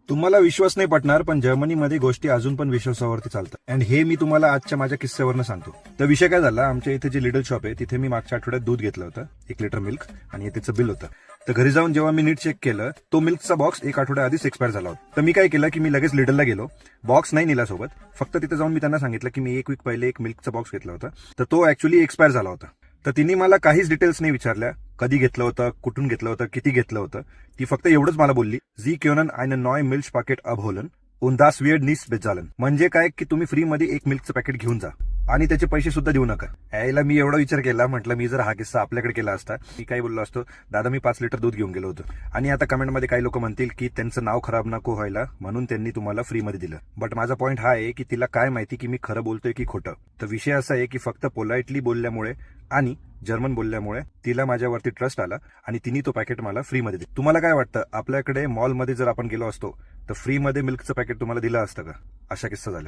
तुम्हाला विश्वास नाही पटणार, पण जर्मनीमध्ये गोष्टी अजून पण विश्वासावरती चालतात. अँड हे मी तुम्हाला आजच्या माझ्या किस्स्यावरनं सांगतो. तर विषय काय झाला, आमच्या इथे जे लिडल शॉप आहे तिथे मी मागच्या आठवड्यात दूध घेतलं होतं, 1 लिटर मिल्क, आणि हे त्याचं बिल होतं. तर घरी जाऊन जेव्हा मी नीट चेक केलं, तो मिल्कचा बॉक्स 1 आठवड्या आधीच एक्सपायर झाला होता. तर मी काय केलं की मी लगेच लिडलला गेलो, बॉक्स नाही नेला सोबत, फक्त तिथे जाऊन मी त्यांना सांगितलं की मी 1 वीक पहिले एक मिल्कचा बॉक्स घेतला होता, तर तो ऍक्च्युली एक्सपायर झाला होता. तर तिने मला काहीच डिटेल्स नाही विचारल्या, कधी घेतलं होतं, कुठून घेतलं होतं, किती घेतलं होतं. ती फक्त एवढंच मला बोलली, "Sie können einen neuen Milchpaket abholen und das wird nicht bezahlen." म्हणजे काय की तुम्ही फ्रीमध्ये एक मिल्कचं पॅकेट घेऊन जा आणि त्याचे पैसे सुद्धा देऊ नका. यायला मी एवढा विचार केला, म्हटलं मी जर हा किस्सा आपल्याकडे केला असता, मी काय बोललो असतो, दादा मी 5 लिटर दूध घेऊन गेलो होतो. आणि आता कमेंटमध्ये काही लोक म्हणतील की त्यांचं नाव खराब नको व्हायला म्हणून त्यांनी तुम्हाला फ्रीमध्ये दिलं. बट माझा पॉईंट हा आहे की तिला काय माहिती की मी खरं बोलतोय की खोटं. तर विषय असा आहे की फक्त पोलाइटली बोलल्यामुळे आणि जर्मन बोलल्यामुळे तिला माझ्यावरती ट्रस्ट आला आणि तिने तो पॅकेट मला फ्रीमध्ये दिला. तुम्हाला काय वाटतं, आपल्याकडे मॉलमध्ये जर आपण गेलो असतो तर फ्रीमध्ये मिल्कचं पॅकेट तुम्हाला दिलं असतं का? अशा किस्सा झाला.